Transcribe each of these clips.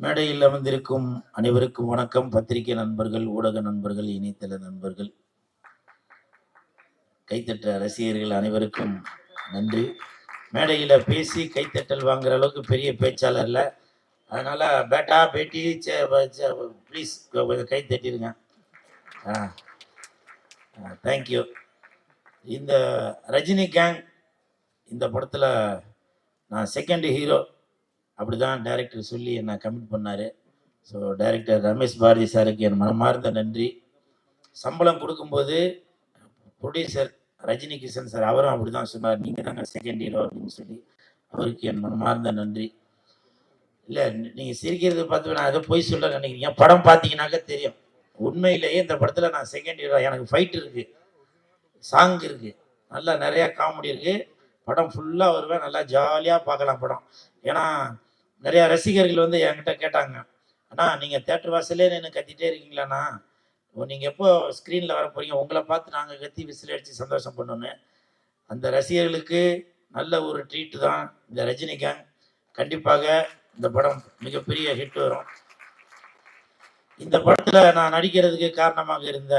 மேடையில் அமர்ந்திருக்கும் அனைவருக்கும் வணக்கம். பத்திரிகை நண்பர்கள், ஊடக நண்பர்கள், இணையதள நண்பர்கள், கைத்தட்ட ரசிகர்கள் அனைவருக்கும் நன்றி. மேடையில் பேசி கைத்தட்டல் வாங்குற அளவுக்கு பெரிய பேச்சாளர் இல்லை. அதனால பேட்டா பேட்டி ப்ளீஸ் கை தட்டிடுங்க. தேங்க்யூ. இந்த ரஜினி கேங் இந்த படத்தில் நான் செகண்ட் ஹீரோ அப்படிதான் டைரக்டர் சொல்லி என்னை கமிட் பண்ணார். ஸோ டைரக்டர் ரமேஷ் பாரதி சாருக்கு என் மனமார்ந்த நன்றி. சம்பளம் கொடுக்கும்போது ப்ரொடியூசர் ரஜினி கிஷன் சார் அவரும் அப்படி தான் சொன்னார், நீங்கள் தாங்க செகண்ட் ஹீரோ அப்படின்னு சொல்லி. அவருக்கு என் மனமார்ந்த நன்றி. இல்லை, நீங்கள் சிரிக்கிறது பார்த்து நான் ஏதோ போய் சொல்ல நினைக்கிறீங்க. படம் பார்த்தீங்கன்னாக்க தெரியும். உண்மையிலேயே இந்த படத்தில் நான் செகண்ட் ஹீரோ. எனக்கு ஃபைட் இருக்குது, சாங் இருக்குது, நல்லா நிறையா காமெடி இருக்குது. படம் ஃபுல்லாக வருவேன், நல்லா ஜாலியாக பார்க்கலாம் படம். ஏன்னா நிறையா ரசிகர்கள் வந்து என்கிட்ட கேட்டாங்க, அண்ணா நீங்கள் தேட்டர் வாசலே நின்று கத்திட்டே இருக்கீங்களாண்ணா, நீங்கள் எப்போ ஸ்க்ரீனில் வர போகிறீங்க, உங்களை பார்த்து நாங்கள் கத்தி விசில் அடித்து சந்தோஷம் பண்ணோன்னு. அந்த ரசிகர்களுக்கு நல்ல ஒரு ட்ரீட்டு தான் இந்த ரஜினி கேங். கண்டிப்பாக இந்த படம் மிகப்பெரிய ஹிட் வரும். இந்த படத்தில் நான் நடிக்கிறதுக்கு காரணமாக இருந்த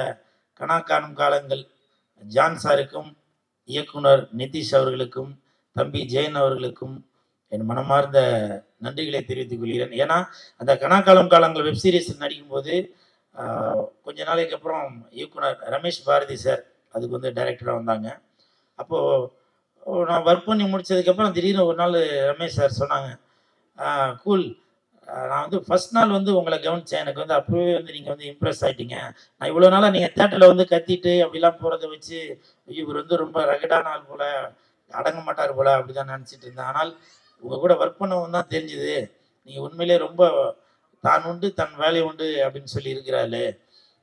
கனா காணும் காலங்கள் ஜான் சாருக்கும், இயக்குனர் நிதிஷ் அவர்களுக்கும், தம்பி ஜெயன் அவர்களுக்கும் என் மனமார்ந்த நன்றிகளை தெரிவித்துக் கொள்கிறேன். ஏன்னா அந்த கனாக்காலம் காலங்கள் வெப் சீரிஸ் நடிக்கும்போது கொஞ்ச நாளைக்கு அப்புறம் இயக்குனர் ரமேஷ் பாரதி சார் அதுக்கு வந்து டைரக்டராக வந்தாங்க. அப்போது நான் ஒர்க் பண்ணி முடித்ததுக்கப்புறம் திடீர்னு ஒரு நாள் ரமேஷ் சார் சொன்னாங்க, கூல், நான் வந்து ஃபஸ்ட் நாள் வந்து உங்களை கவனித்தேன், எனக்கு வந்து அப்போவே வந்து நீங்கள் வந்து இம்ப்ரெஸ் ஆகிட்டீங்க. நான் இவ்வளோ நாளாக நீங்கள் தேட்டரில் வந்து கத்திட்டு அப்படிலாம் போகிறத வச்சு இவர் வந்து ரொம்ப ரகடான ஆள் போல், அடங்க மாட்டார் போல் அப்படி தான் நினச்சிட்டு இருந்தேன். ஆனால் உங்கள் கூட ஒர்க் பண்ணவும் தான் தெரிஞ்சுது, நீங்கள் உண்மையிலே ரொம்ப தான் உண்டு தன் வேலை உண்டு அப்படின்னு சொல்லி இருக்கிறாரு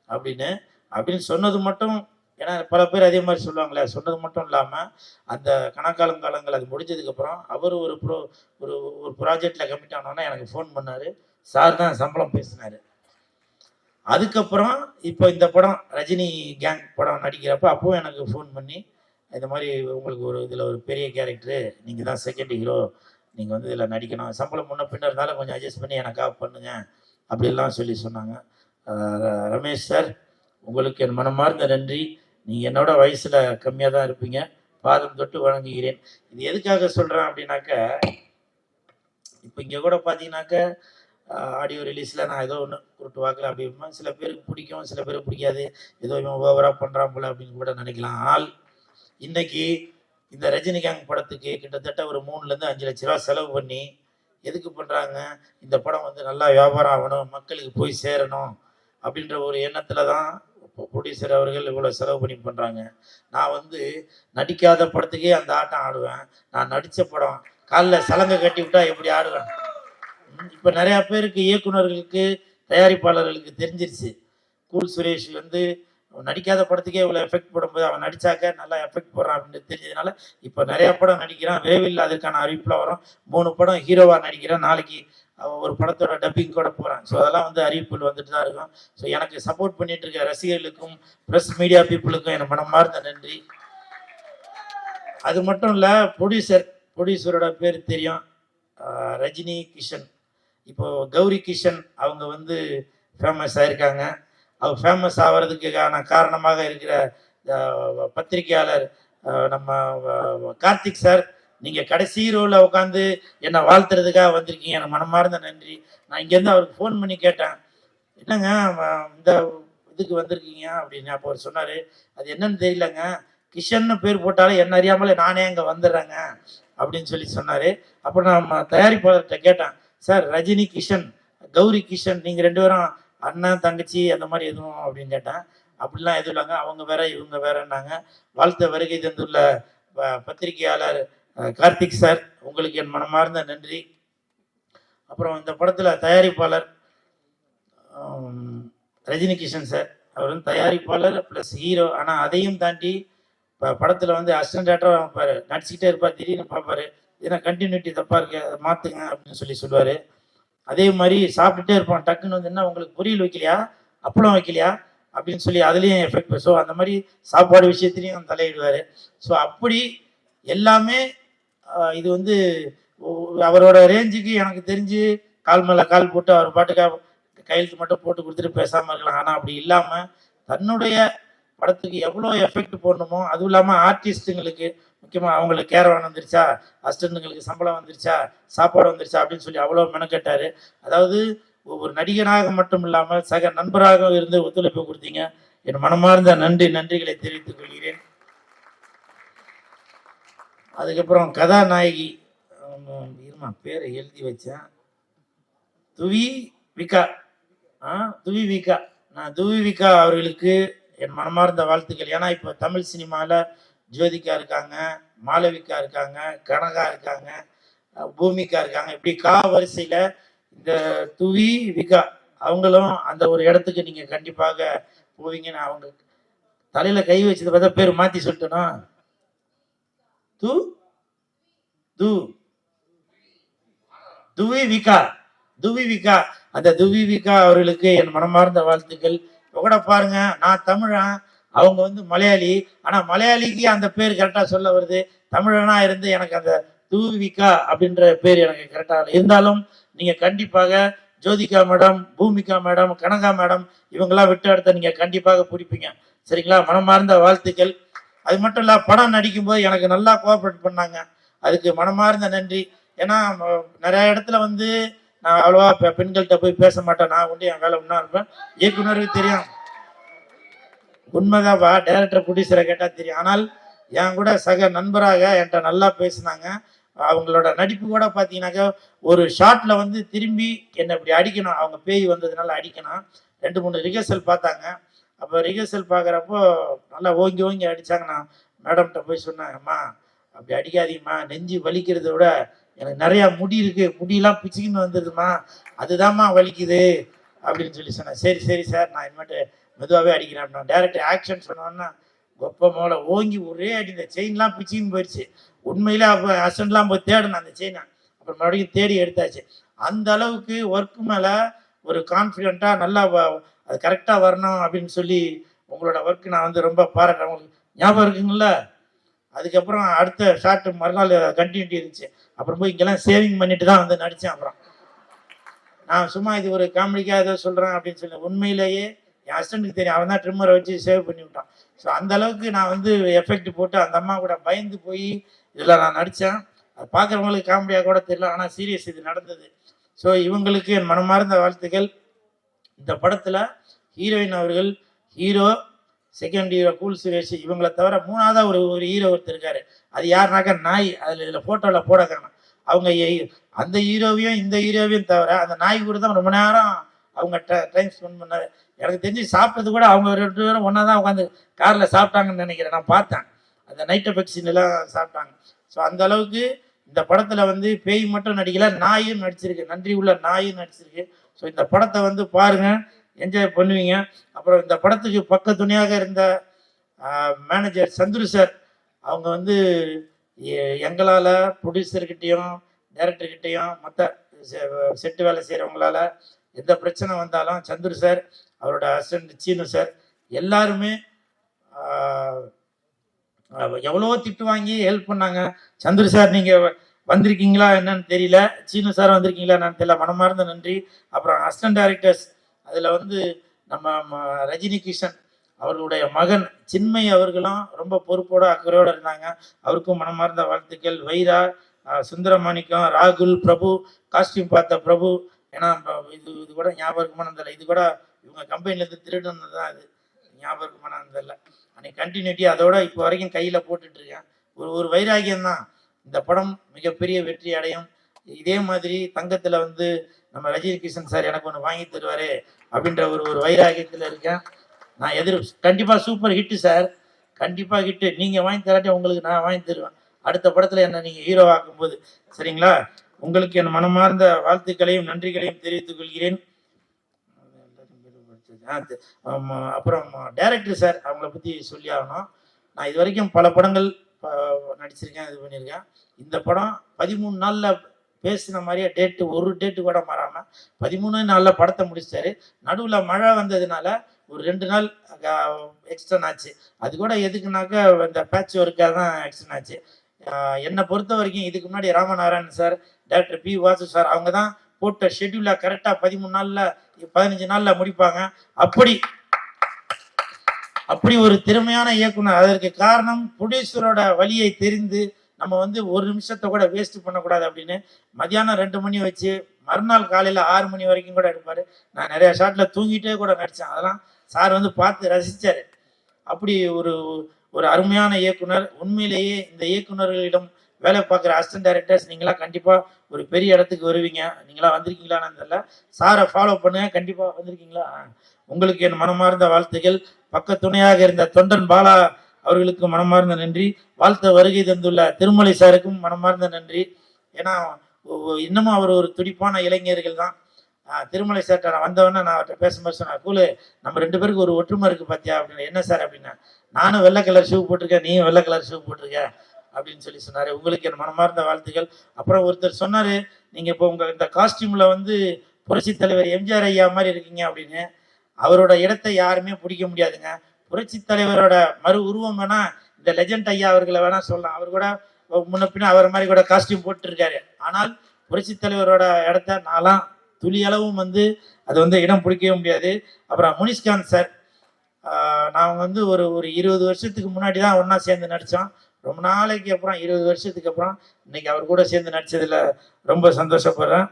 அப்படின்னு சொன்னது மட்டும். ஏன்னா பல பேர் அதே மாதிரி சொல்லுவாங்களே, சொன்னது மட்டும் இல்லாமல் அந்த கணக்காலங்காலங்கள் அது முடிஞ்சதுக்கப்புறம் அவர் ஒரு ஒரு ப்ராஜெக்டில் கமிட் ஆனோன்னா எனக்கு ஃபோன் பண்ணார். சார் தான் சம்பளம் பேசினார். அதுக்கப்புறம் இப்போ இந்த படம் ரஜினி கேங் படம் நடிக்கிறப்ப அப்போவும் எனக்கு ஃபோன் பண்ணி, இந்த மாதிரி உங்களுக்கு ஒரு இதில் ஒரு பெரிய கேரக்டரு, நீங்கள் தான் செகண்ட் ஹீரோ, நீங்கள் வந்து இதில் நடிக்கணும், சம்பளம் முன்ன பின்ன இருந்தாலும் கொஞ்சம் அட்ஜஸ்ட் பண்ணி எனக்காக பண்ணுங்க அப்படிலாம் சொல்லி சொன்னாங்க. ரமேஷ் சார், உங்களுக்கு என் மனமார்ந்த நன்றி. நீங்கள் என்னோட வயசில் கம்மியாக தான் இருப்பீங்க, பாதம் தொட்டு வணங்குகிறேன். இது எதுக்காக சொல்கிறேன் அப்படின்னாக்க, இப்போ இங்கே கூட பார்த்தீங்கன்னாக்க ஆடியோ ரிலீஸில் நான் ஏதோ ஒன்று குருட்டு வாக்கில் அப்படி இருப்பேன். சில பேருக்கு பிடிக்கும், சில பேருக்கு பிடிக்காது, ஏதோ இவன் ஓவராக பண்ணுறான் போல அப்படின்னு கூட நினைக்கலாம். ஆனால் இன்னைக்கு இந்த ரஜினி கேங் படத்துக்கு கிட்டத்தட்ட ஒரு 3-5 லட்ச ரூபா செலவு பண்ணி எதுக்கு பண்ணுறாங்க, இந்த படம் வந்து நல்லா வியாபாரம் ஆகணும், மக்களுக்கு போய் சேரணும் அப்படின்ற ஒரு எண்ணத்தில் தான் ப்ரொடியூசர் அவர்கள் இவ்வளோ செலவு பண்ணி பண்ணுறாங்க. நான் வந்து நடிக்காத படத்துக்கே அந்த ஆட்டம் ஆடுவேன். நான் நடித்த படம் காலில் சலங்கை கட்டி விட்டா எப்படி ஆடுவேன். இப்போ நிறையா பேருக்கு, இயக்குநர்களுக்கு, தயாரிப்பாளர்களுக்கு தெரிஞ்சிருச்சு, கூல் சுரேஷ் வந்து நடிக்காத படத்துக்கே இவ்வளோ எஃபெக்ட் போடும்போது அவன் நடித்தாக்க நல்லா எஃபெக்ட் போடுறான் அப்படின்னு தெரிஞ்சதுனால இப்போ நிறையா படம் நடிக்கிறான். விரைவில் அதற்கான அறிவிப்பில் வரும். 3 படம் ஹீரோவாக நடிக்கிறேன். நாளைக்கு ஒரு படத்தோட டப்பிங் கூட போகிறேன். ஸோ அதெல்லாம் வந்து அறிவிப்புகள் வந்துட்டு தான் இருக்கும். ஸோ எனக்கு சப்போர்ட் பண்ணிட்டு இருக்க ரசிகர்களுக்கும் ப்ரெஸ் மீடியா பீப்புளுக்கும் என் மனமார்ந்த நன்றி. அது மட்டும் இல்லை, ப்ரொடியூசரோட பேர் தெரியும், ரஜினி கிஷன். இப்போது கௌரி கிஷன் அவங்க வந்து ஃபேமஸ் ஆகிருக்காங்க. அவர் ஃபேமஸ் ஆகிறதுக்கான காரணமாக இருக்கிற பத்திரிகையாளர் நம்ம கார்த்திக் சார், நீங்கள் கடைசி ரோவில் உட்காந்து என்னை வாழ்த்துறதுக்காக வந்திருக்கீங்க, எனக்கு மனமார்ந்த நன்றி. நான் இங்கேருந்து அவருக்கு ஃபோன் பண்ணி கேட்டேன், என்னங்க இந்த இதுக்கு வந்திருக்கீங்க அப்படின்னு. அப்போ அவர் சொன்னார், அது என்னன்னு தெரியலங்க, கிஷன்னு பேர் போட்டாலே என்ன அறியாமலே நானே அங்கே வந்துடுறேங்க அப்படின்னு சொல்லி சொன்னார். அப்புறம் நம்ம தயாரிப்பாளர்கிட்ட கேட்டேன், சார் ரஜினி கிஷன், கௌரி கிஷன், நீங்கள் 2 பேரும் அண்ணன் தங்கச்சி அந்த மாதிரி எதுவும் அப்படின்னு கேட்டேன். அப்படிலாம் எதுவும் இல்லைங்க, அவங்க வேற இவங்க வேறன்னாங்க. வாழ்த்த வருகை தந்துள்ள பத்திரிகையாளர் கார்த்திக் சார், உங்களுக்கு என் மனமார்ந்த நன்றி. அப்புறம் இந்த படத்தில் தயாரிப்பாளர் ரஜினி கிஷன் சார், அவர் வந்து தயாரிப்பாளர் ப்ளஸ் ஹீரோ. ஆனால் அதையும் தாண்டி படத்தில் வந்து அசிஸ்டன்ட் டேரக்டராக வைப்பார், நடிச்சுக்கிட்டே இருப்பார். திடீர்னு பார்ப்பார், ஏன்னா கண்டினியூட்டி தப்பாக இருக்கு, அதை மாற்றுங்க அப்படின்னு சொல்லுவார். அதே மாதிரி சாப்பிட்டுட்டே இருப்பான், டக்குன்னு வந்து என்ன உங்களுக்கு பொரியல் வைக்கலையா, அப்பளம் வைக்கலையா அப்படின்னு சொல்லி அதுலேயும் எஃபெக்ட். ஸோ அந்த மாதிரி சாப்பாடு விஷயத்துலையும் தலையிடுவார். ஸோ அப்படி எல்லாமே இது வந்து அவரோட ரேஞ்சுக்கு எனக்கு தெரிஞ்சு கால் மேலே கால் போட்டு அவர் பாட்டுக்கா கையெழுத்து மட்டும் போட்டு கொடுத்துட்டு பேசாமல் இருக்கலாம். ஆனால் அப்படி இல்லாமல் தன்னுடைய படத்துக்கு எவ்வளோ எஃபெக்ட் போடணுமோ, அதுவும் இல்லாமல் ஆர்டிஸ்ட்டுங்களுக்கு முக்கியமாக அவங்களுக்கு கேரவான் வந்துருச்சா, அசிஸ்டண்ட்டுங்களுக்கு சம்பளம் வந்துருச்சா, சாப்பாடு வந்துருச்சா அப்படின்னு சொல்லி அவ்வளோ மெனக்கட்டார். அதாவது ஒரு நடிகனாக மட்டும் இல்லாமல் சக நண்பராக இருந்து ஒத்துழைப்பு கொடுத்தீங்க. என் மனமார்ந்த நன்றிகளை தெரிவித்துக் கொள்கிறேன். அதுக்கப்புறம் கதாநாயகி இருமா பேரை எழுதி வச்சேன், துவி விகா. நான் துவி விகா அவர்களுக்கு என் மனமார்ந்த வாழ்த்துக்கள். ஏன்னா இப்போ தமிழ் சினிமாவில் ஜோதிகா இருக்காங்க, மாளவிகா இருக்காங்க, கனகா இருக்காங்க, பூமிகா இருக்காங்க. இப்படி வரிசையில் இந்த துவி விகா அவங்களும் அந்த ஒரு இடத்துக்கு நீங்கள் கண்டிப்பாக போவீங்கன்னு அவங்க தலையில் கை வச்சதை பார்த்தா பேர் மாற்றி சொல்லிட்டேனா, துவி விகா அந்த துவி விகா அவர்களுக்கு என் மனமார்ந்த வாழ்த்துக்கள். கூட பாருங்க, நான் தமிழன், அவங்க வந்து மலையாளி. ஆனா மலையாளிக்கு அந்த பேர் கரெக்டா சொல்ல வருது, தமிழனா இருந்து எனக்கு அந்த துவி விகா அப்படின்ற பேர் எனக்கு கரெக்டா இருந்தாலும் நீங்க கண்டிப்பாக Jyothika madam, Bhumika madam, Kanaka madam இவங்கெல்லாம் விட்டு அடுத்த நீங்க கண்டிப்பாக பிடிப்பீங்க. சரிங்களா? மனமார்ந்த வாழ்த்துக்கள். அது மட்டும் இல்ல, படம் நடிக்கும்போது எனக்கு நல்லா கோஆப்ரேட் பண்ணாங்க, அதுக்கு மனமார்ந்த நன்றி. ஏன்னா நிறைய இடத்துல வந்து நான் அவ்வளோவா பெண்கள்கிட்ட போய் பேச மாட்டேன், நான் உண்டு என் வேலை ஒன்றா இருப்பேன். இயக்குனருக்கு தெரியும், உண்மைதான்ப்பா, டைரக்டர் ப்ரொடியூசரை கேட்டால் தெரியும். ஆனால் என் கூட சக நண்பராக என்கிட்ட நல்லா பேசினாங்க. அவங்களோட நடிப்பு கூட பார்த்தீங்கன்னாக்கா ஒரு ஷார்ட்டில் வந்து திரும்பி என்னை இப்படி அடிக்கணும், அவங்க பேய் வந்ததுனால அடிக்கணும். 2-3 ரிஹர்சல் பார்த்தாங்க. அப்போ ரிஹர்சல் பார்க்குறப்போ நல்லா ஓங்கி அடித்தாங்க. நான் மேடம்கிட்ட போய் சொன்னேன், அம்மா அப்படி அடிக்காதீங்கம்மா, நெஞ்சு வலிக்கிறத விட எனக்கு நிறையா முடி இருக்குது, முடியெல்லாம் பிச்சுக்கின்னு வந்துடுதுமா, அதுதான்மா வலிக்குது அப்படின்னு சொல்லி சொன்னேன். சரி சார், நான் இனிமேட்டு மெதுவாகவே அடிக்கிறேன் அப்படின்னா. டேரக்டர் ஆக்ஷன் சொன்னோன்னா கொப்ப மோளை ஓங்கி ஒரே அடி, இந்த செயின்லாம் பிச்சுக்கின்னு போயிடுச்சு. உண்மையிலே அப்போ அசன்ட்லாம் போய் தேடணும் அந்த செயினை, அப்புறம் மறுபடியும் தேடி எடுத்தாச்சு. அந்த அளவுக்கு ஒர்க்கு மேலே ஒரு கான்ஃபிடென்ட்டாக நல்லா அது கரெக்டாக வரணும் அப்படின்னு சொல்லி உங்களோட ஒர்க்கு நான் வந்து ரொம்ப பாராட்டுறேன். உங்களுக்கு ஞாபகம் இருக்குங்களா? அதுக்கப்புறம் அடுத்த ஷார்ட் மறுநாள் கண்டினியூட்டி இருந்துச்சு. அப்புறம் போய் இங்கெல்லாம் சேவிங் பண்ணிட்டு தான் வந்து நடித்தேன். அப்புறம் நான் சும்மா இது ஒரு காமெடிக்காக ஏதோ சொல்கிறேன் அப்படின்னு சொல்லி, உண்மையிலேயே என் ஹஸ்பண்டுக்கு தெரியும், அவன் தான் ட்ரிம்மரை வச்சு சேவ் பண்ணி விட்டான். ஸோ அந்த அளவுக்கு நான் வந்து எஃபெக்ட் போட்டு அந்த அம்மா கூட பயந்து போய் இதில் நான் நடித்தேன். அது பார்க்குறவங்களுக்கு காமெடியாக கூட தெரியல, ஆனால் சீரியஸ் இது நடந்தது. ஸோ இவங்களுக்கு என் மனமார்ந்த வாழ்த்துக்கள். இந்த படத்தில் ஹீரோயின் அவர்கள், hero, second hero cool Suresh, இவங்களை தவிர மூணாவதாக ஒரு ஹீரோ ஒருத்தர் இருக்காரு. அது யாருனாக்கா நாய். அதில் இதில் ஃபோட்டோவில் போட காணும். அவங்க அந்த ஹீரோவையும் இந்த ஹீரோவையும் தவிர அந்த நாய் கூட தான் ரொம்ப நேரம் அவங்க டைம் ஸ்பெண்ட் பண்ணாரு. எனக்கு தெரிஞ்சு சாப்பிட்டது கூட அவங்க 2 பேரும் ஒன்றா தான் உட்காந்து காரில் சாப்பிட்டாங்கன்னு நினைக்கிறேன். நான் பார்த்தேன் அந்த நைட் எஃபெக்ட்ஸின்லாம் சாப்பிட்டாங்க. ஸோ அந்த அளவுக்கு இந்த படத்தில் வந்து பேய் மட்டும் நடிக்கல, நாயும் நடிச்சிருக்கு, நன்றி உள்ள நாயும் நடிச்சிருக்கு. ஸோ இந்த படத்தை வந்து பாருங்கள், என்ஜாய் பண்ணுவீங்க. அப்புறம் இந்த படத்துக்கு பக்க துணையாக இருந்த மேனேஜர் சந்துரு சார், அவங்க வந்து எங்களால் ப்ரொடியூசர்கிட்டையும் டைரக்டர்கிட்டையும் மற்ற செட்டு வேலை செய்கிறவங்களால எந்த பிரச்சனை வந்தாலும் சந்துரு சார், அவரோட அசிஸ்டன்ட் சீனு சார் எல்லாருமே எவ்வளோ திட்டு வாங்கி ஹெல்ப் பண்ணாங்க. சந்துரு சார் நீங்கள் வந்திருக்கீங்களா என்னன்னு தெரியல, சீனு சார் வந்திருக்கீங்களா என்னன்னு தெரியல, மனமார்ந்த நன்றி. அப்புறம் அசிஸ்டன்ட் டைரக்டர்ஸ், அதில் வந்து நம்ம ரஜினி கிஷன் அவர்களுடைய மகன் சின்மய் அவர்களும் ரொம்ப பொறுப்போடு அக்கறையோடு இருந்தாங்க, அவருக்கும் மனமார்ந்த வாழ்த்துக்கள். வைரா, சுந்தரமாணிக்கம், ராகுல், பிரபு, காஸ்டியூம் பார்த்த பிரபு, ஏன்னா இது கூட ஞாபகம் இருக்குமானதில்லை, இது கூட இவங்க கம்பெனிலேருந்து திருடுனது தான், இது ஞாபகம் இருக்குமானதில்லை. அன்னைக்கு கண்டினியூட்டி அதோட இப்போ வரைக்கும் கையில் போட்டுட்ருக்கேன். ஒரு வைராகியம் தான். இந்த படம் மிகப்பெரிய வெற்றி அடையும். இதே மாதிரி தங்கத்தில் வந்து நம்ம ரஜினி கிஷன் சார் எனக்கு ஒன்று வாங்கி தருவார் அப்படின்ற ஒரு வைராகியத்தில் இருக்கேன். நான் கண்டிப்பாக சூப்பர் ஹிட்டு சார், கண்டிப்பாக ஹிட்டு. நீங்கள் வாங்கி தராட்டி உங்களுக்கு நான் வாங்கி தருவேன் அடுத்த படத்தில் என்ன நீங்கள் ஹீரோ ஆக்கும்போது. சரிங்களா? உங்களுக்கு என் மனமார்ந்த வாழ்த்துக்களையும் நன்றிகளையும் தெரிவித்துக் கொள்கிறேன். அப்புறம் டைரக்டர் சார், அவங்கள பற்றி சொல்லி ஆகணும். நான் இது வரைக்கும் பல படங்கள் நடிச்சிருக்கேன், இது பண்ணியிருக்கேன். இந்த படம் 13 நாளில் பேசின மாதிரியே ஒரு டேட்டு கூட மாறாமல் 13 நாளில் படத்தை முடிச்சிட்டாரு. நடுவில் மழை வந்ததுனால ஒரு 2 நாள் எக்ஸ்டன் ஆச்சு. அது கூட எதுக்குனாக்கா இந்த பேட்ச் ஒர்க்காக தான் எக்ஸ்டன் ஆச்சு. என்னை பொறுத்த வரைக்கும் இதுக்கு முன்னாடி Ramanarayanan sir, director P Vasu sir, அவங்க தான் போட்ட ஷெட்யூல கரெக்டா 13 நாள்ல 15 நாள்ல முடிப்பாங்க. அப்படி ஒரு திறமையான இயக்குனர். அதற்கு காரணம் ப்ரொடியூசரோட வழியை தெரிந்து நம்ம வந்து ஒரு நிமிஷத்தை கூட வேஸ்ட் பண்ணக்கூடாது அப்படின்னு மதியானம் 2 மணி வச்சு மறுநாள் காலையில் 6 மணி வரைக்கும் கூட எடுப்பார். நான் நிறைய ஷாட்டில் தூங்கிட்டே கூட நடித்தேன். அதெல்லாம் சார் வந்து பார்த்து ரசித்தார். அப்படி ஒரு ஒரு அருமையான இயக்குனர். உண்மையிலேயே இந்த இயக்குநர்களிடம் வேலை பார்க்குற அசிஸ்டன்ட் டைரக்டர்ஸ் நீங்களாம் கண்டிப்பாக ஒரு பெரிய இடத்துக்கு வருவீங்க. நீங்களாம் வந்திருக்கீங்களான்னு தெரியல. சாரை ஃபாலோ பண்ணுங்க. கண்டிப்பாக வந்திருக்கீங்களா? உங்களுக்கு என் மனமார்ந்த வாழ்த்துக்கள். பக்க துணையாக இருந்த தொண்டன் பாலா அவர்களுக்கு மனமார்ந்த நன்றி. வாழ்த்த வருகை தந்துள்ள திருமலை சாருக்கும் மனமார்ந்த நன்றி. ஏன்னா இன்னமும் அவர் ஒரு துடிப்பான இளைஞர்கள் தான். திருமலை சார்ட்ட நான் வந்தவொடனே நான் அவர்கிட்ட பேசும்போது சொன்னேன், கூலு நம்ம 2 பேருக்கு ஒரு ஒற்றுமை இருக்கு பார்த்தியா அப்படின்னு. என்ன சார் அப்படின்னா, நானும் வெள்ளை கலர் ஷூ போட்டிருக்கேன், நீயும் வெள்ளை கலர் ஷூ போட்டிருக்க அப்படின்னு சொல்லி சொன்னார். உங்களுக்கு என் மனமார்ந்த வாழ்த்துக்கள். அப்புறம் ஒருத்தர் சொன்னார், நீங்கள் இப்போ உங்கள் இந்த காஸ்டியூமில் வந்து புரட்சி தலைவர் எம்ஜிஆர் ஐயா மாதிரி இருக்கீங்க அப்படின்னு. அவரோட இடத்தை யாருமே பிடிக்க முடியாதுங்க. புரட்சி தலைவரோட மறு உருவம் வேணா இந்த லெஜண்ட் ஐயா அவர்களை வேணா சொல்லலாம். அவர் கூட முன்ன பின்ன அவர் மாதிரி கூட காஸ்டியூம் போட்டுருக்காரு. ஆனால் புரட்சி தலைவரோட இடத்த நான்லாம் துளி அளவும் வந்து அது வந்து இடம் பிடிக்கவே முடியாது. அப்புறம் முனிஷ்காந்த் சார், நான் வந்து ஒரு 20 வருஷத்துக்கு முன்னாடி தான் ஒன்றா சேர்ந்து நடித்தோம். ரொம்ப நாளைக்கு அப்புறம் 20 வருஷத்துக்கு அப்புறம் இன்னைக்கு அவர் கூட சேர்ந்து நடித்ததில் ரொம்ப சந்தோஷப்படுறேன்.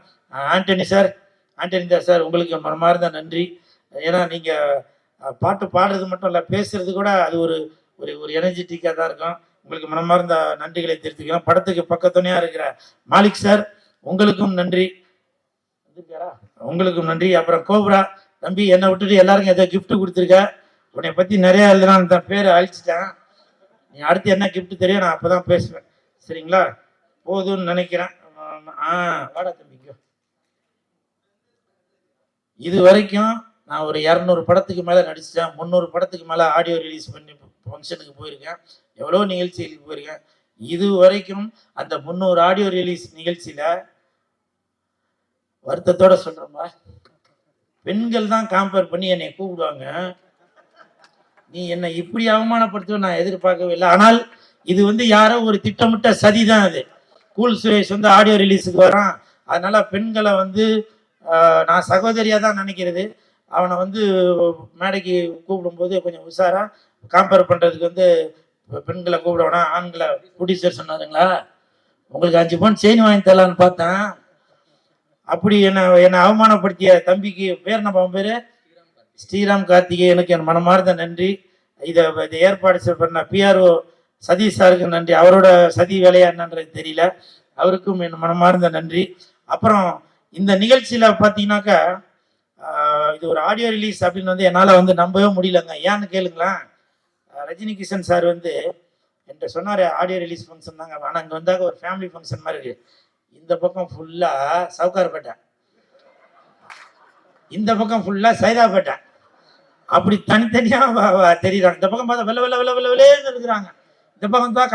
ஆண்டனி சார் உங்களுக்கு மனமார்ந்த நன்றி. ஏன்னா நீங்கள் பாட்டு பாடுறது மட்டும் இல்லை, பேசுறது கூட அது ஒரு ஒரு எனர்ஜெட்டிக்காக தான் இருக்கும். உங்களுக்கு மனமார்ந்த நன்றிகளை தெரிவித்துக்கலாம். படத்துக்கு பக்கத்துணையாக இருக்கிற மாலிக் சார் உங்களுக்கும் நன்றி. உங்களுக்கும் நன்றி. அப்புறம் கோப்ரா தம்பி, என்னை விட்டுட்டு எல்லாருக்கும் ஏதோ கிஃப்ட் கொடுத்துருக்க. உன்னை பற்றி நிறையா எழுதுனான், தான் பேரை அழிச்சிட்டேன். நீ அடுத்து என்ன கிஃப்ட் தெரியும், நான் அப்போ தான் பேசுவேன். சரிங்களா? போதும்னு நினைக்கிறேன். வாடா தம்பிக்கு. இது வரைக்கும் நான் ஒரு 200 படத்துக்கு மேலே நடிச்சிட்டேன். 300 படத்துக்கு மேலே ஆடியோ ரிலீஸ் பண்ணி ஃபங்க்ஷனுக்கு போயிருக்கேன். எவ்வளோ நிகழ்ச்சிகளுக்கு போயிருக்கேன். இது வரைக்கும் அந்த 300 ஆடியோ ரிலீஸ் நிகழ்ச்சியில் வருத்தத்தோட சொல்கிறோம்பா, பெண்கள் தான் காம்பேர் பண்ணி என்னை கூப்பிடுவாங்க. நீ என்னை இப்படி அவமானப்படுத்துவ நான் எதிர்பார்க்கவே இல்லை. ஆனால் இது வந்து யாரோ ஒரு திட்டமிட்ட சதி தான். அது கூல் சுரேஷ் வந்து ஆடியோ ரிலீஸுக்கு வரான். அதனால பெண்களை வந்து நான் சகோதரியாக தான் நினைக்கிறது. அவனை வந்து மேடைக்கு கூப்பிடும்போது கொஞ்சம் உஷாராக காம்பேர் பண்ணுறதுக்கு வந்து பெண்களை கூப்பிடுவானா ஆண்களை ப்ரொடியூசர் சொன்னாருங்களா, உங்களுக்கு 5 பவுன் செயின் வாங்கி தரலான்னு பார்த்தேன். அப்படி என்னை அவமானப்படுத்திய தம்பிக்கு பேர் நம்ம பேர் ஸ்ரீராம் கார்த்திகேயனுக்கு என் மனமார்ந்த நன்றி. இதை ஏற்பாடு பண்ண பிஆர்ஓ சதீஷ் சாருக்கு நன்றி. அவரோட சதி வேலையா என்னன்றது தெரியல, அவருக்கும் என் மனமார்ந்த நன்றி. அப்புறம் இந்த நிகழ்ச்சியில் பார்த்தீங்கன்னாக்கா இது ஒரு ஆடியோ ரிலீஸ் அப்படின்னு வந்து என்னால் வந்து நம்பவே முடியலங்க. ஏன்னு கேளுங்களேன், ரஜினி கிஷன் சார் வந்து என்கிட்ட சொன்னார் ஆடியோ ரிலீஸ் ஃபங்க்ஷன் தாங்க, ஆனால் இங்கே வந்தாக்க ஒரு ஃபேமிலி ஃபங்க்ஷன் மாதிரி இருக்கு. இந்த பக்கம் ஃபுல்லாக சவுகார்பேட்டை, இந்த பக்கம் ஃபுல்லாக சைதாப்பேட்டை, அப்படி தனித்தனியாக தெரியுறாங்க. இந்த பக்கம் பார்த்தா வெள்ளேன்னு இருக்கிறாங்க, இந்த பக்கம் தான்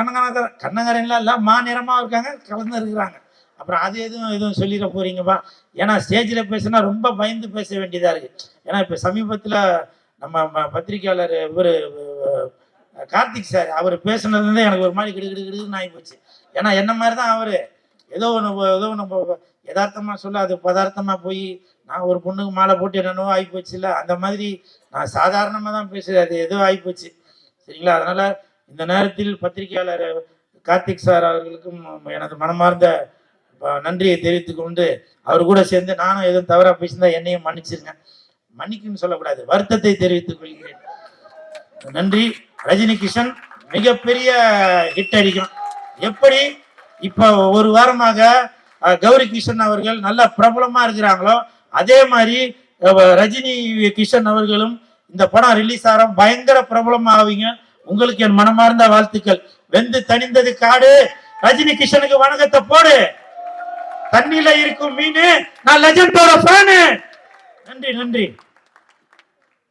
கண்ணங்கரன்லாம் எல்லாம் மாநிறமாக இருக்காங்க, கலந்து இருக்கிறாங்க. அப்புறம் அது எதுவும் சொல்லிட போறீங்கப்பா. ஏன்னா ஸ்டேஜில் பேசுனா ரொம்ப பயந்து பேச வேண்டியதாக இருக்குது. ஏன்னா இப்போ சமீபத்தில் நம்ம பத்திரிகையாளர் இவர் கார்த்திக் சார் அவர் பேசுனதுலேருந்து எனக்கு ஒரு மாதிரி கிடுகிடுன்னு ஆகி போச்சு. ஏன்னா என்ன மாதிரி தான் அவர் ஏதோ நம்ம யதார்த்தமாக சொல்ல அது பதார்த்தமாக போய் நான் ஒரு பொண்ணுக்கு மாலை போட்டு என்னென்னவோ ஆகிப்போச்சு இல்லை, அந்த மாதிரி நான் சாதாரணமாக தான் பேசுகிறேன், அது ஏதோ ஆகிப்போச்சு. சரிங்களா? அதனால் இந்த நேரத்தில் பத்திரிகையாளர் கார்த்திக் சார் அவர்களுக்கும் எனது மனமார்ந்த நன்றியை தெரிவித்துக் கொண்டு அவர் கூட சேர்ந்து நானும் எதுவும் தவறாக பேசியிருந்தா என்னையும் மன்னிச்சிருங்க. மன்னிக்குன்னு சொல்லக்கூடாது, வருத்தத்தை தெரிவித்துக் கொள்கிறேன். நன்றி. ரஜினி கிஷன் மிகப்பெரிய ஹிட் அடிக்கும். எப்படி இப்போ ஒரு வாரமாக கௌரி கிஷன் அவர்கள் நல்ல பிரபலமா இருக்கிறாங்களோ அதே மாதிரி ரஜினி கிஷன் அவர்களும் இந்த படம் ரிலீஸ் ஆகிற பயங்கர பிரபலமா ஆவீங்க. உங்களுக்கு என் மனமார்ந்த வாழ்த்துக்கள். வெந்து தணிந்தது காடு, ரஜினி கிஷனுக்கு வணக்கத்தை போடு. தண்ணியில இருக்கும் மீன், நான் லெஜண்டோட ஃபேனு. நன்றி.